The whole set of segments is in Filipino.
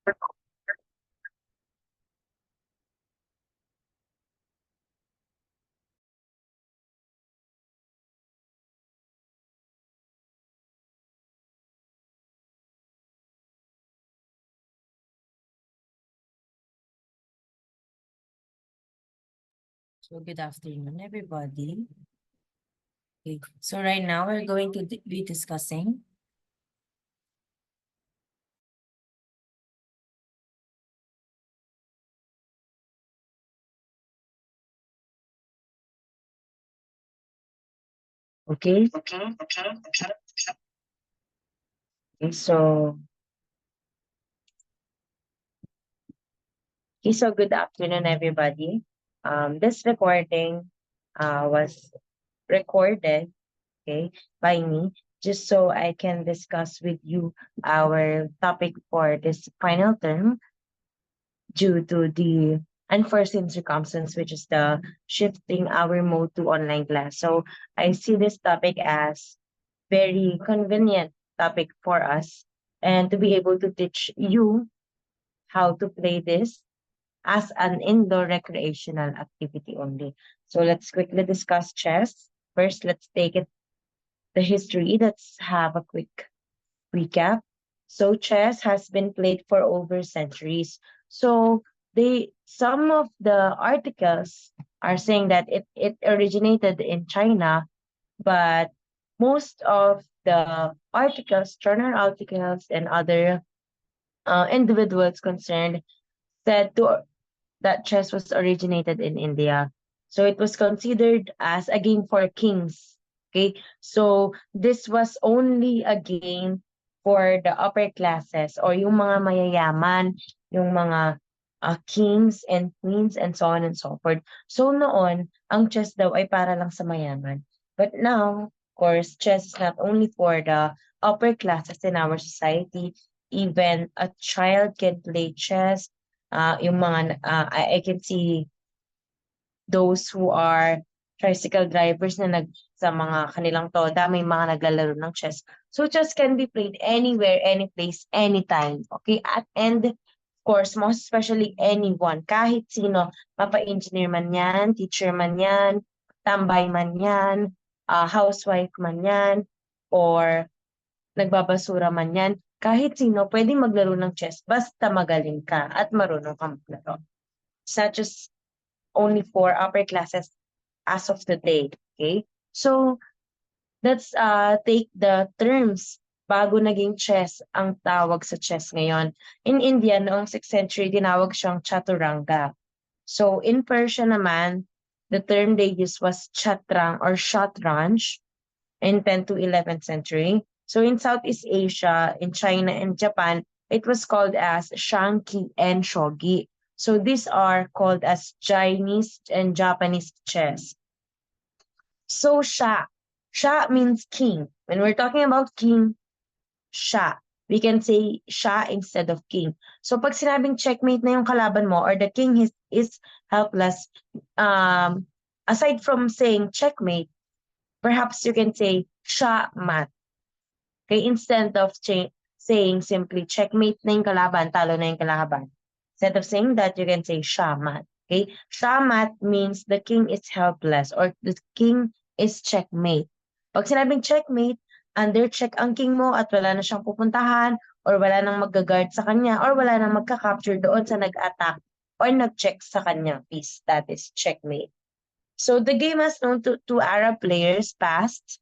So good afternoon, everybody. Okay. So right now we're going to be discussing. Okay. Okay. So good afternoon, everybody. This recording was recorded, okay, by me, just so I can discuss with you our topic for this final term due to the unforeseen circumstance, which is the shifting our mode to online class. So I see this topic as very convenient topic for us and to be able to teach you how to play this as an indoor recreational activity only. So let's quickly discuss chess. First, let's take it the history. Let's have a quick recap. So chess has been played for over centuries. So some of the articles are saying that it originated in China, but most of the articles, journal articles, and other individuals concerned said that chess was originated in India. So it was considered as a game for kings. Okay, so this was only a game for the upper classes or yung mga mayayaman, yung mga kings and queens and so on and so forth. So noon, ang chess daw ay para lang sa mayaman. But now, of course, chess is not only for the upper classes in our society. Even a child can play chess. Yung mga I can see those who are tricycle drivers na sa mga kanilang toda, may mga naglalaro ng chess. So chess can be played anywhere, any place, anytime. Okay? And of course, most especially anyone, kahit sino, mapa-engineer man yan, teacher man yan, tambay man yan, housewife man yan, or nagbabasura man yan, kahit sino pwedeng maglaro ng chess basta magaling ka at marunong kang maglaro. It's not just only for upper classes as of today. Okay? So, let's take the terms bago naging chess ang tawag sa chess ngayon. In India, noong 6th century, tinawag siyang chaturanga. So, in Persia naman, the term they used was chatrang or shatranj in 10th to 11th century. So in Southeast Asia, in China and Japan, it was called as Shanki and Shogi. So these are called as Chinese and Japanese chess. So Sha means king. When we're talking about king, Sha. We can say Sha instead of king. So pag sinabing checkmate na yung kalaban mo or the king is helpless, aside from saying checkmate, perhaps you can say Sha mat. Okay, instead of saying simply checkmate na yung kalaban, talo na yung kalaban. Instead of saying that, you can say shamat. Okay, shamat means the king is helpless or the king is checkmate. Pag sinabing checkmate, under check ang king mo at wala na siyang pupuntahan or wala nang mag-guard sa kanya or wala nang magka-capture doon sa nag-attack or nag-check sa kanyang piece. That is checkmate. So the game has known to Arab players past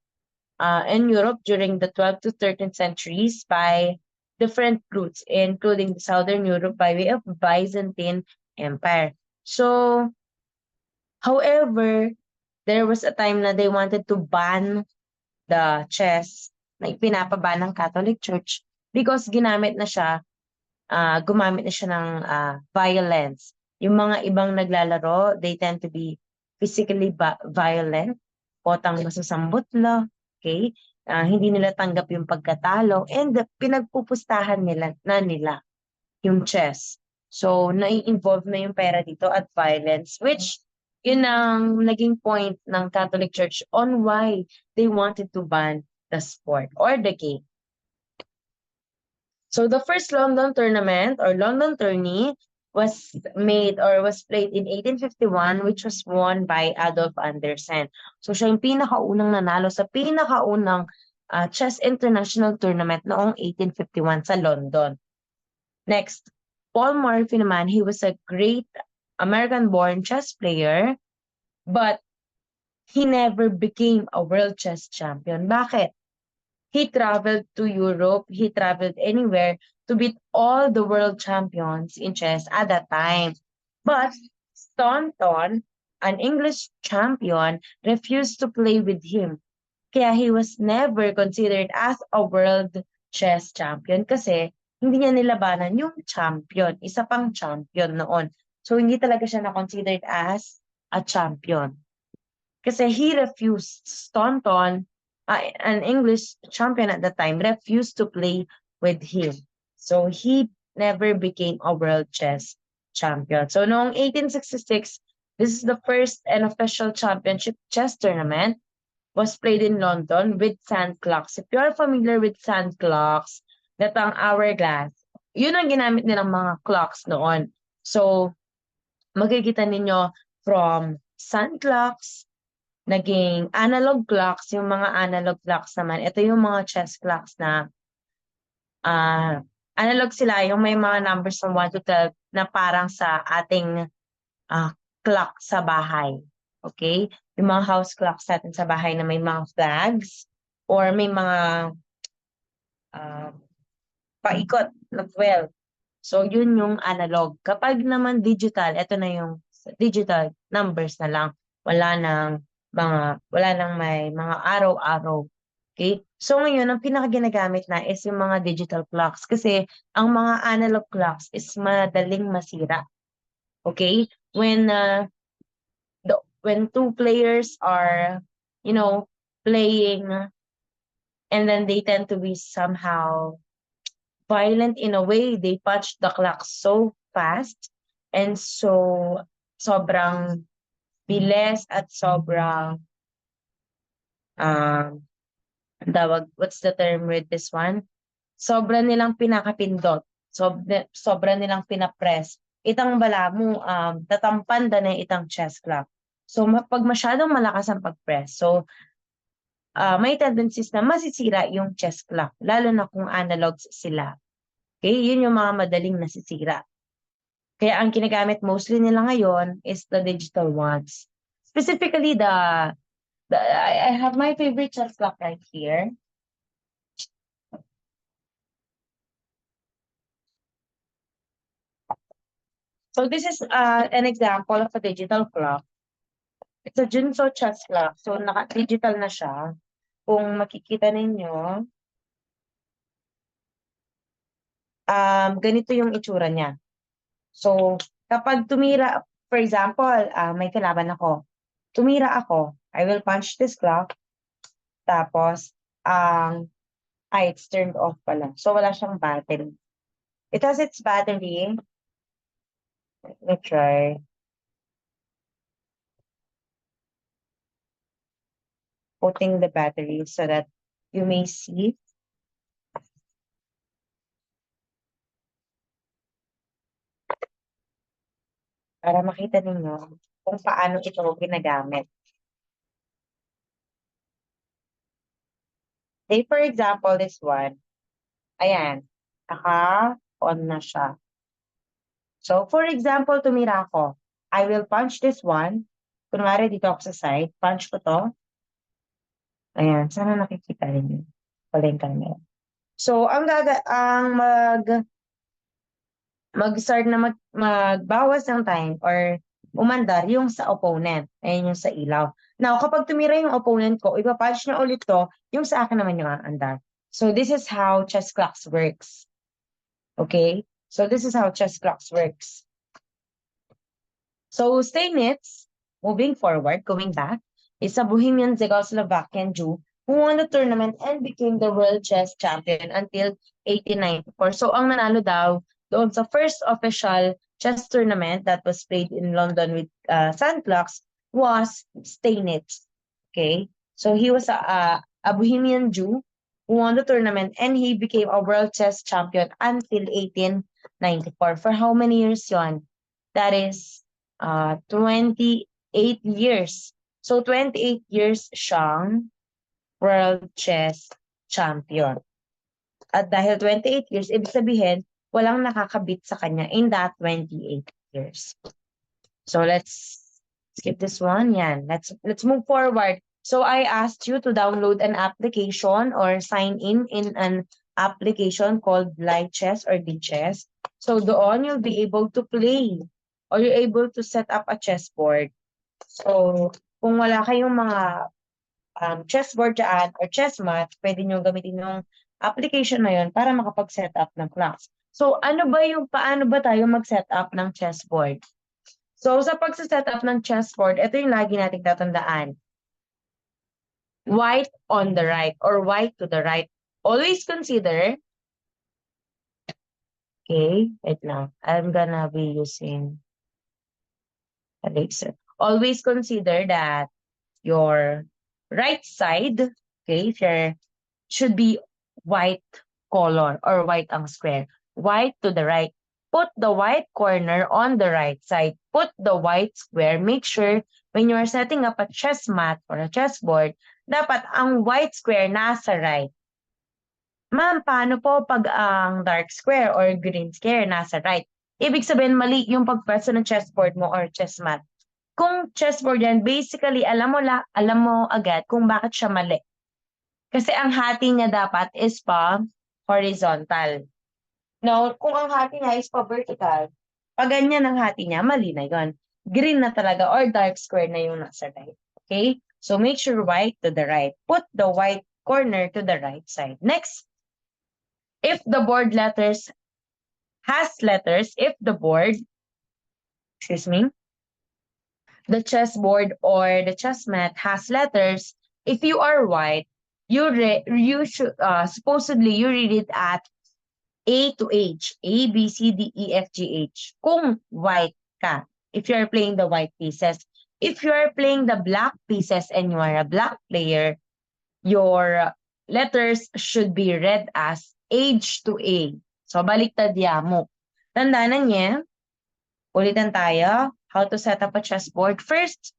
in Europe during the 12th to 13th centuries by different routes, including the Southern Europe by way of Byzantine Empire. So, however, there was a time na they wanted to ban the chess na ipinapaban ng Catholic Church because gumamit na siya ng violence. Yung mga ibang naglalaro, they tend to be physically violent, potang masasambot la, okay? Hindi nila tanggap yung pagkatalo and pinagpupustahan nila yung chess. So, nai-involve na yung pera dito at violence, which yun ang naging point ng Catholic Church on why they wanted to ban the sport or the game. So the first London tournament or London tourney was made or was played in 1851, which was won by Adolf Andersen. So siya yung pinakaunang nanalo sa pinakaunang chess international tournament noong 1851 sa London. Next, Paul Morphy naman, he was a great American-born chess player, but he never became a world chess champion. Bakit? He traveled to Europe, he traveled anywhere to beat all the world champions in chess at that time. But Staunton, an English champion, refused to play with him. Kaya he was never considered as a world chess champion kasi hindi niya nilabanan yung champion, isa pang champion noon. So hindi talaga siya na-considered as a champion. Kasi he refused, Staunton, an English champion at the time, refused to play with him. So he never became a world chess champion. So noong 1866, this is the first and official championship chess tournament was played in London with sand clocks. If you are familiar with sand clocks, that ang hourglass, yun ang ginamit nilang mga clocks noon. So, makikita ninyo from sand clocks, naging analog clocks, yung mga analog clocks naman, ito yung mga chess clocks na analog sila, yung may mga numbers from 1 to 12 na parang sa ating clock sa bahay. Okay? Yung mga house clocks natin sa bahay na may mga flags or may mga paikot na 12. So, yun yung analog. Kapag naman digital, ito na yung digital numbers na lang. Wala nang may mga araw-araw. Okay? So, ngayon, ang pinaka-ginagamit na is yung mga digital clocks kasi ang mga analog clocks is madaling masira. Okay? When two players are, playing and then they tend to be somehow violent in a way, they punch the clock so fast and so sobrang bilis at sobrang what's the term with this one? Sobra nilang pinakapindot. Sobra nilang pinapress. Itang bala mo, tatampan da na itang chess clock. So, pag masyadong malakas ang pag-press, so, may tendencies na masisira yung chess clock, lalo na kung analogs sila. Okay, yun yung mga madaling nasisira. Kaya ang ginagamit mostly nila ngayon is the digital ones. Specifically, I have my favorite chess clock right here. So this is an example of a digital clock. It's a Junso chess clock. So naka-digital na siya. Kung makikita ninyo, ganito yung itsura niya. So kapag tumira, for example, may kalaban ako. Tumira ako, I will punch this clock. Tapos, it's turned off pala. So wala siyang battery. It has its battery. Let me try. Putting the battery so that you may see. Para makita ninyo kung paano ito ginagamit. Say for example, this one. Ayan. Naka-on na siya. So for example, tumira ako. I will punch this one. Kunwari dito ako sa side. Punch ko to. Ayan. Sana nakikita ninyo. Wala yung camera. So, mag-start na magbawas ng time or umandar yung sa opponent. Ayan yung sa ilaw. Now, kapag tumira yung opponent ko, ipapunch niya ulit to, yung sa akin naman yung aandar. So, this is how chess clocks works. Okay? So, this is how chess clocks works. So, Steinitz, moving forward, going back, is a Bohemian Czechoslovakian Jew who won the tournament and became the world chess champion until 1894. So, ang nanalo daw doon sa first official chess tournament that was played in London with sand clocks was Steinitz. Okay? So, he was a Bohemian Jew who won the tournament, and he became a world chess champion until 1894. For how many years yon? That is 28 years. So 28 years siyang world chess champion. At dahil 28 years, ibig sabihin, walang nakakabit sa kanya in that 28 years. So let's skip this one. Yan. Let's move forward. So I asked you to download an application or sign in an application called Lichess or Dchess. So doon you'll be able to play or you're able to set up a chessboard. So kung wala kayong mga chessboard dyan or chessmat, pwede nyo gamitin yung application na yun para makapag-set up ng class. So paano ba tayo mag-set up ng chessboard? So sa pag-set up ng chessboard, ito yung lagi nating tatandaan. White on the right or white to the right. Always consider, okay, wait lang. I'm gonna be using a laser. Always consider that your right side, okay, should be white color or white ang square. White to the right. Put the white corner on the right side. Put the white square. Make sure when you are setting up a chess mat or a chessboard, dapat ang white square nasa right. Ma'am, paano po pag ang dark square or green square nasa right? Ibig sabihin mali yung pagpwesto ng chessboard mo or chess mat. Kung chessboard yan, basically alam mo agad kung bakit siya mali. Kasi ang hati niya dapat is pa horizontal. Now, kung ang hati niya is pa vertical, pag ganyan ang hati niya, mali na yon. Green na talaga or dark square na yung nasa right. Okay? So make sure white to the right. Put the white corner to the right side. Next, if the board has letters, if the board, the chessboard or the chess mat has letters, if you are white, you should supposedly you read it at A to H, A, B, C, D, E, F, G, H. Kung white ka, if you're playing the white pieces. If you're playing the black pieces and you are a black player, your letters should be read as H to A. So, baliktad mo. Tandaan niya, ulitan tayo, how to set up a chessboard. First,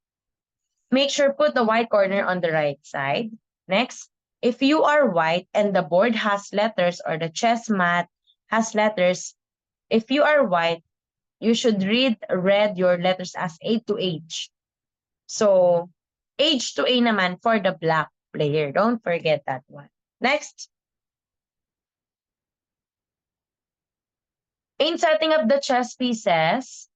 make sure put the white corner on the right side. Next, if you are white and the board has letters or the chess mat has letters, if you are white, you should read your letters as A to H. So, H to A naman for the black player. Don't forget that one. Next. In setting up the chess pieces,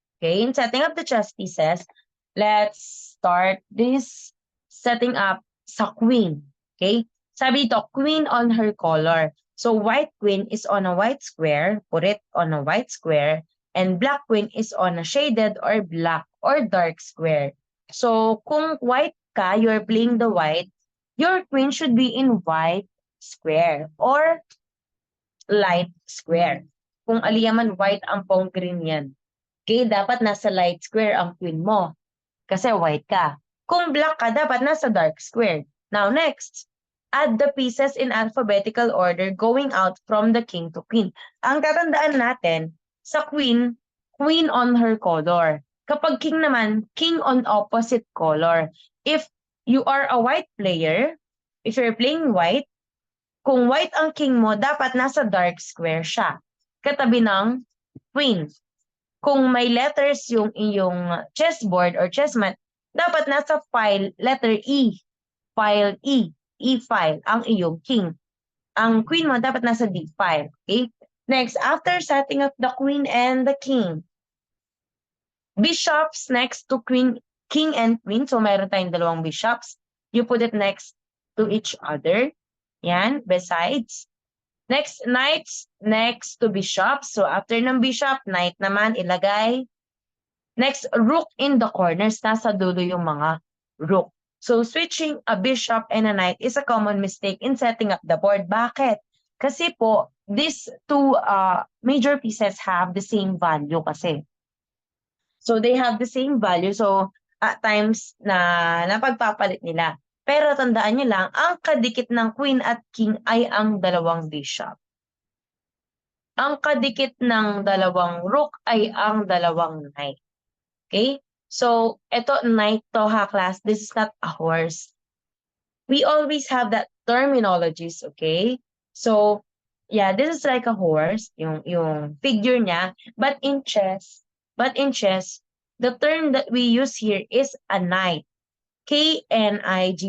let's start this setting up sa queen. Okay? Sabi ito, queen on her color. So, white queen is on a white square. Put it on a white square. And black queen is on a shaded or black or dark square. So, kung white ka, you're playing the white, your queen should be in white square or light square. Kung aliyaman white ang pong green yan. Okay, dapat nasa light square ang queen mo. Kasi white ka. Kung black ka, dapat nasa dark square. Now, next. Add the pieces in alphabetical order going out from the king to queen. Ang tatandaan natin, sa queen, queen on her color. Kapag king naman, king on opposite color. If you are a white player, if you're playing white, kung white ang king mo, dapat nasa dark square siya. Katabi ng queen. Kung may letters yung iyong chessboard or chessmat, dapat nasa file, letter E. File E. E file ang iyong king. Ang queen mo dapat nasa D file. Okay? Next, after setting up the queen and the king, bishops next to king and queen. So, meron tayong dalawang bishops. You put it next to each other. Yan, besides. Next, knights next to bishops. So, after ng bishop, knight naman ilagay. Next, rook in the corners. Nasa dulo yung mga rook. So, switching a bishop and a knight is a common mistake in setting up the board. Bakit? Kasi po, these two major pieces have the same value kasi. So, they have the same value. So, at times na napagpapalit nila. Pero tandaan nyo lang, ang kadikit ng queen at king ay ang dalawang bishop. Ang kadikit ng dalawang rook ay ang dalawang knight. Okay? So, ito knight to ha class. This is not a horse. We always have that terminologies, okay? So, yeah, this is like a horse, yung figure niya. But in chess, the term that we use here is a knight. Knights.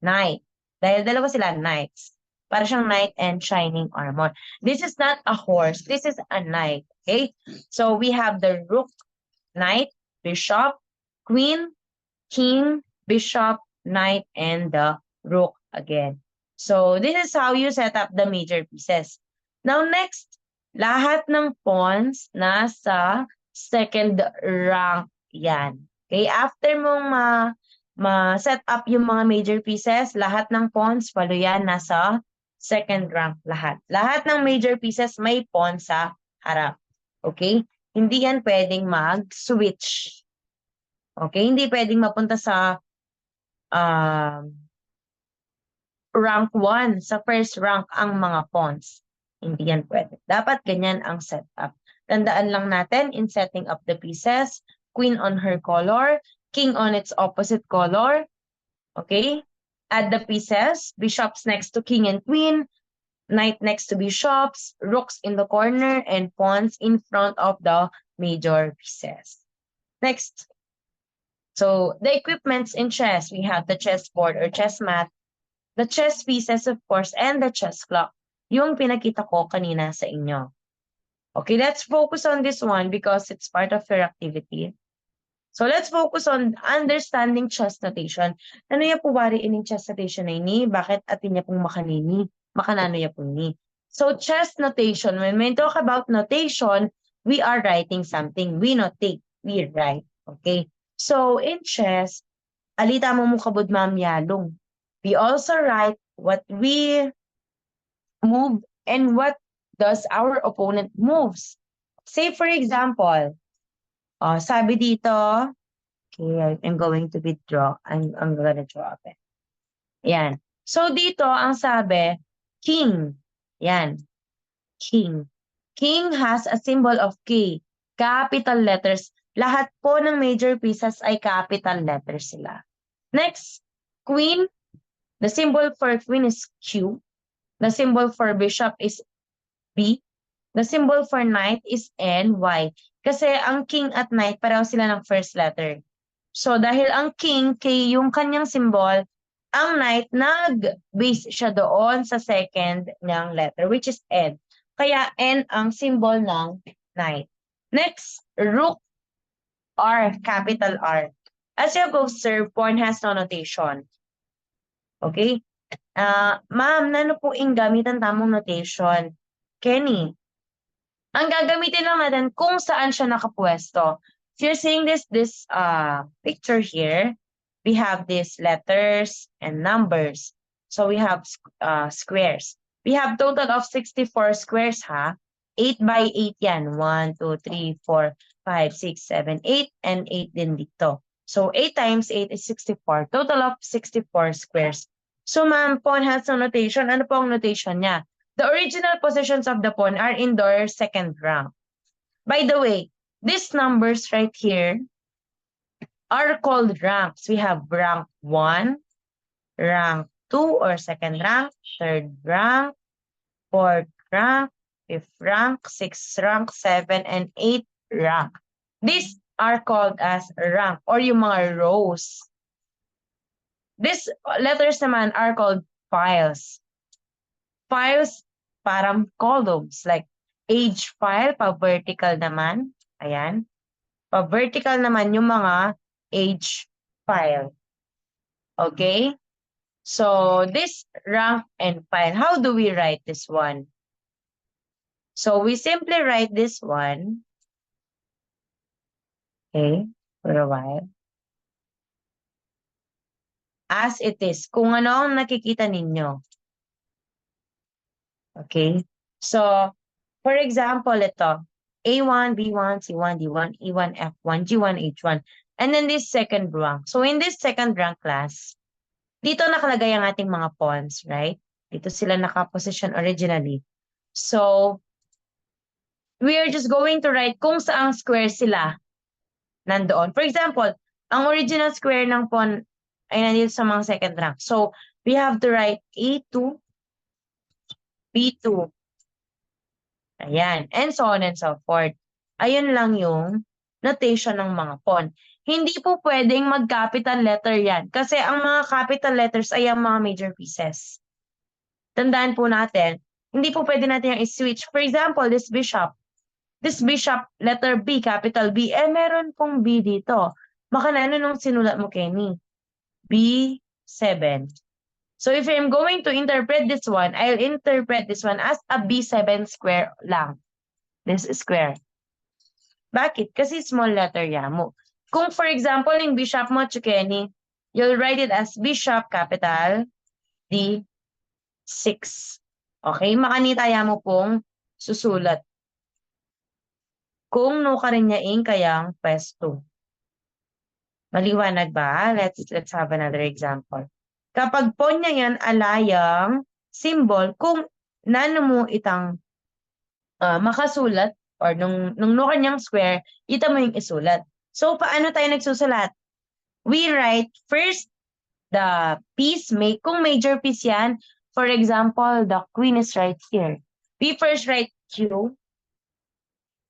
Knight. Dahil dalawa sila, knights. Para siyang knight and shining armor. This is not a horse. This is a knight. Okay? So we have the rook, knight, bishop, queen, king, bishop, knight, and the rook again. So this is how you set up the major pieces. Now next, lahat ng pawns nasa second rank yan. Okay, after mong ma-set up yung mga major pieces, lahat ng pawns, follow yan, nasa second rank lahat. Lahat ng major pieces may pawn sa harap. Okay? Hindi yan pwedeng mag-switch. Okay? Hindi pwedeng mapunta sa rank 1, sa first rank ang mga pawns. Hindi yan pwede. Dapat ganyan ang setup. Tandaan lang natin in setting up the pieces, queen on her color, king on its opposite color. Okay? Add the pieces, bishops next to king and queen, knight next to bishops, rooks in the corner, and pawns in front of the major pieces. Next. So, the equipments in chess, we have the chessboard or chess mat, the chess pieces, of course, and the chess clock. Yung pinakita ko kanina sa inyo. Okay, let's focus on this one because it's part of your activity. So let's focus on understanding chess notation. Ano ya po wari ining chess notation na ini? Bakit atin niya pong makanini? Makanano ya po ni? So chess notation, when we talk about notation, we are writing something. We notate, we write. Okay? So in chess, alita mo kabud ma'am yalong. We also write what we move and what does our opponent moves. Say for example, sabi dito, okay, I'm going to withdraw. I'm gonna draw a pen. Yan. So dito, ang sabi, king. Yan. King. King has a symbol of K. Capital letters. Lahat po ng major pieces ay capital letters sila. Next, queen. The symbol for queen is Q. The symbol for bishop is B. The symbol for knight is N, Y. Kasi ang king at knight, pareho sila ng first letter. So, dahil ang king, K yung kanyang symbol, ang knight, nag-base siya doon sa second niyang letter, which is N. Kaya N ang symbol ng knight. Next, rook, R, capital R. As you have observed, pawn has no notation. Okay? Ma'am, nano po yung gamitan tamong notation? Kenny, ang gagamitin lang natin kung saan siya nakapwesto. If you're seeing this picture here, we have these letters and numbers. So we have squares. We have total of 64 squares ha. 8 by 8 yan. 1, 2, 3, 4, 5, 6, 7, 8, and 8 din dito. So 8 times 8 is 64. Total of 64 squares. So ma'am, pawn has no notation. Ano po ang notation niya? The original positions of the pawn are in their second rank. By the way, these numbers right here are called ranks. We have rank 1, rank 2 or second rank, third rank, fourth rank, fifth rank, sixth rank, 7, and 8 rank. These are called as rank or yung mga rows. These letters naman are called files. Files, parang columns, like age file, pa-vertical naman. Ayan. Pa-vertical naman yung mga age file. Okay? So, this rank and file, how do we write this one? So, we simply write this one. Okay? For a while. As it is. Kung ano ang nakikita ninyo. Okay? So, for example, ito. A1, B1, C1, D1, E1, F1, G1, H1. And then this second rank. So, in this second rank class, Dito nakalagay ang ating mga pawns, right? Dito sila nakaposition originally. So, we are just going to write kung saang square sila nandoon. For example, ang original square ng pawn ay nandito sa mga second rank. So, we have to write A2, B2. Ayan. And so on and so forth. Ayun lang yung notation ng mga pawn. Hindi po pwedeng mag-capital letter yan. Kasi ang mga capital letters ay ang mga major pieces. Tandaan po natin, hindi po pwede natin yung i-switch. For example, this bishop, letter B, capital B, meron pong B dito. Baka na ano nung sinulat mo, Kenny? B7. So if I'm going to interpret this one, I'll interpret this one as a B7 square lang. This square. Bakit? Kasi small letter yan mo. Kung for example, yung bishop mo, Kenny, you'll write it as bishop, capital D6. Okay? Makanitaya mo pong susulat. Kung no ka rin niyaing kayang pwesto. Maliwanag ba? Let's have another example. Kapag po niya yan alayang symbol, kung nano mo itang makasulat or nung no kanyang square, ita mo yung isulat. So, paano tayo nagsusulat? We write first the piece, kung major piece yan, for example, the queen is right here. We first write Q,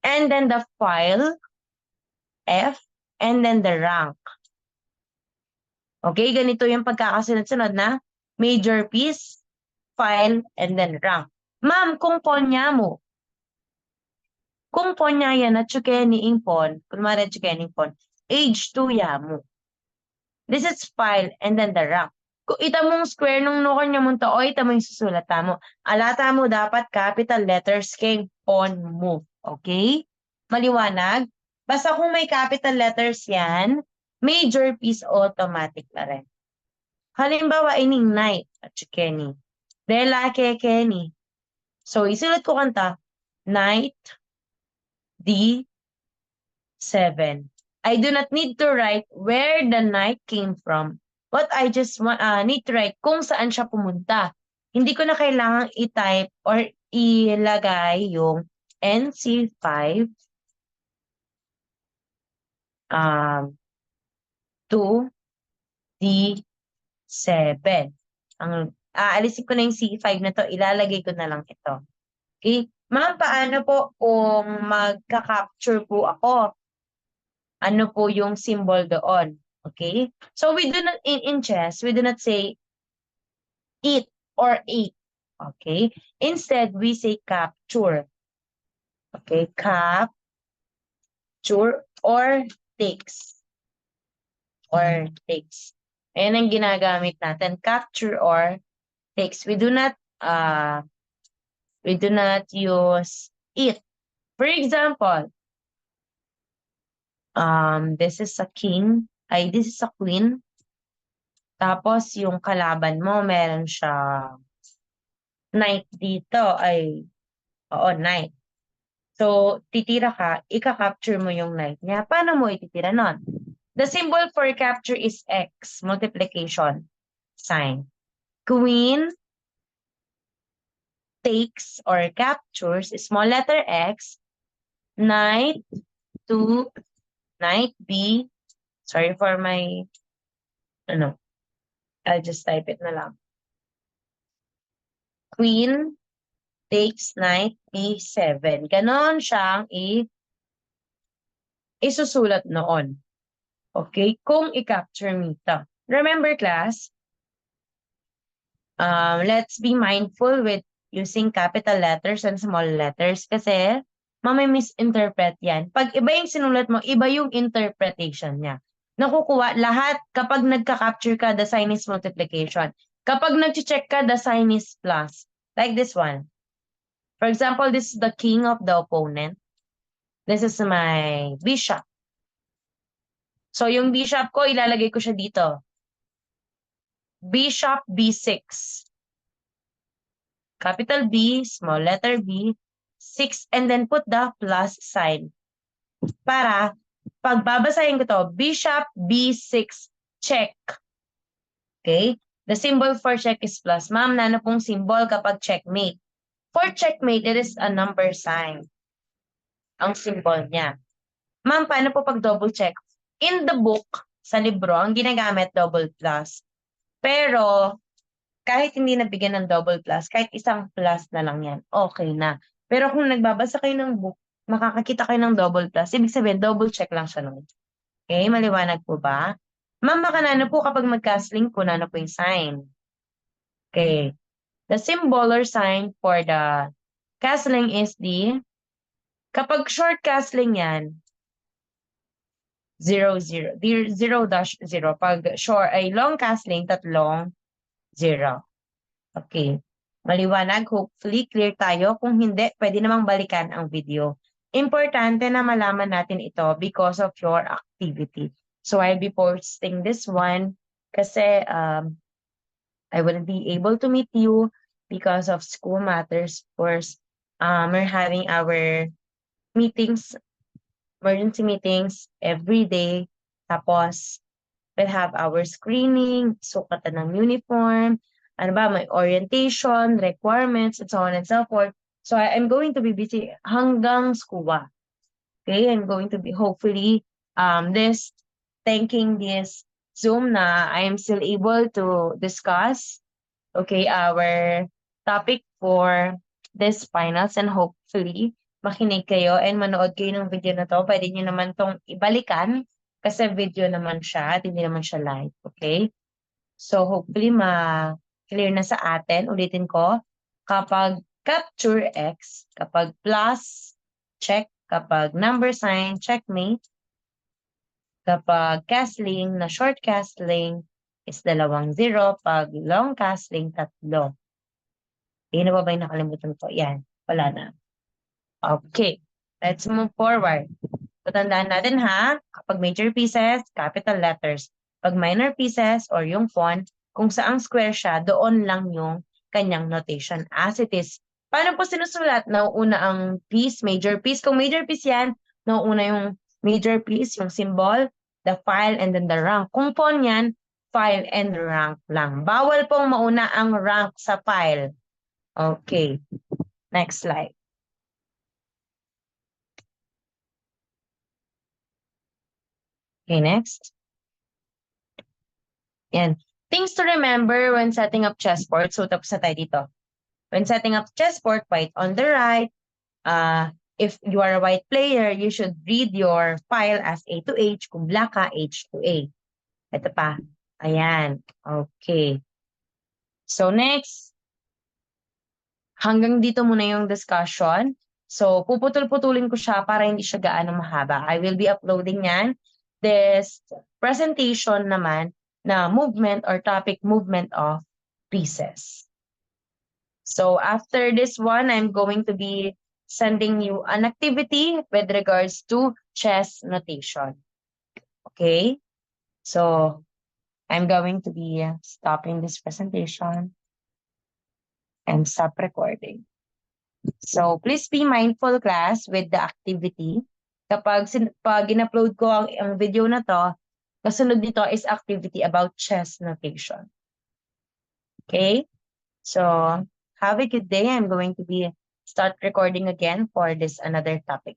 and then the file, F, and then the rank. Okay, ganito yung pagkakasunod-sunod na major piece, file, and then rank. Ma'am, kung ponya mo, kung ponya yan at chukeni impon, kunwari chukeni impon, age 2 ya mo. This is file, and then the rank. Kung ita mong square nung nukon niya mong to, o ita mo yung susulata mo. Alata mo dapat capital letters kay pon mo. Okay? Maliwanag? Basta kung may capital letters yan, major piece automatic na rin. Halimbawa, ining night at Kenny. Dela ke Kenny. So, isulat ko kanta, night D7. I do not need to write where the night came from. What I just need to write kung saan siya pumunta. Hindi ko na kailangang i-type or ilagay yung NC5 to D7. Aalisin ko na yung C5 na to, ilalagay ko na lang ito. Okay? Ma'am, paano po kung magka-capture po ako? Ano po yung symbol doon? Okay? So we do not, in chess, we do not say eat or eight. Okay? Instead, we say capture. Okay? Capture or takes. Or takes. Ayan ang ginagamit natin. Capture or takes. We do not use it. For example, this is a king. This is a queen. Tapos, yung kalaban mo, meron siya knight dito. Knight. So, titira ka, ika-capture mo yung knight niya. Paano mo ititira nun? The symbol for capture is X, multiplication sign. Queen takes or captures, small letter X, knight to knight B. Sorry for my, I'll just type it na lang. Queen takes knight B7. Ganon siyang isusulat noon. Okay? Kung i-capture mo ito. Remember, class, let's be mindful with using capital letters and small letters kasi misinterpret yan. Pag iba yung sinulat mo, iba yung interpretation niya. Nakukuha lahat kapag nagka-capture ka, the sign is multiplication. Kapag nag-check ka, the sign is plus. Like this one. For example, this is the king of the opponent. This is my bishop. So, yung bishop ko, ilalagay ko siya dito. Bishop B6. Capital B, small letter B, 6, and then put the plus sign. Para, pag babasahin ko to, Bishop B6, check. Okay? The symbol for check is plus. Ma'am, ano pong symbol kapag checkmate? For checkmate, it is a number sign. Ang symbol niya. Ma'am, paano po pag double check? In the book, sa libro, ang ginagamit double plus. Pero, kahit hindi nabigyan ng double plus, kahit isang plus na lang yan, okay na. Pero kung nagbabasa kayo ng book, makakakita kayo ng double plus, ibig sabihin, double check lang siya nun. Okay, maliwanag po ba? Ma'am, baka na ano po kapag mag-castling po, na ano po yung sign? Okay. The symbol or sign for the castling is kapag short castling yan, 0, 0. 0 dash 0. Pag short ay long castling, tatlong 0. Okay. Maliwanag, hopefully clear tayo. Kung hindi, pwede namang balikan ang video. Importante na malaman natin ito because of your activity. So I'll be posting this one kasi I wouldn't be able to meet you because of school matters. Of course, we're having our meetings, emergency meetings every day. Tapos, we'll have our screening, sukatan ng uniform, ano ba, may orientation, requirements, and so on and so forth. So I'm going to be busy hanggang SCUA. Okay, I'm going to be hopefully this thanking this Zoom na I am still able to discuss okay our topic for this finals and hopefully makinig kayo and manood kayo ng video na to. Pwede nyo naman tong ibalikan kasi video naman siya at hindi naman siya live. Okay? So hopefully ma-clear na sa atin. Ulitin ko, kapag capture X, kapag plus, check, kapag number sign, checkmate, kapag castling na short castling is 2, pag long castling, 3. Hindi na ba ba yung nakalimutan ko? Yan, wala na. Okay, let's move forward. Patandaan natin ha, kapag major pieces, capital letters. Pag minor pieces or yung font, kung saang square siya, doon lang yung kanyang notation as it is. Paano po sinusulat? Nauuna ang piece, major piece. Kung major piece yan, nauuna yung major piece, yung symbol, the file, and then the rank. Kung font yan, file and rank lang. Bawal pong mauna ang rank sa file. Okay, next slide. Okay, next. Yan. Things to remember when setting up chessboard. So, tapos na tayo dito. When setting up chessboard, white on the right. If you are a white player, you should read your file as A to H. Kung black ka, H to A. Ito pa. Ayan. Okay. So, next. Hanggang dito muna yung discussion. So, puputol-putulin ko siya para hindi siya gaano mahaba. I will be uploading yan. This presentation naman na movement or topic movement of pieces. So after this one, I'm going to be sending you an activity with regards to chess notation. Okay? So I'm going to be stopping this presentation and stop recording. So please be mindful, class, with the activity. Kapag pag in-upload ko ang video na to, kasunod nito is activity about chess notation. Okay? So, have a good day. I'm going to be start recording again for this another topic.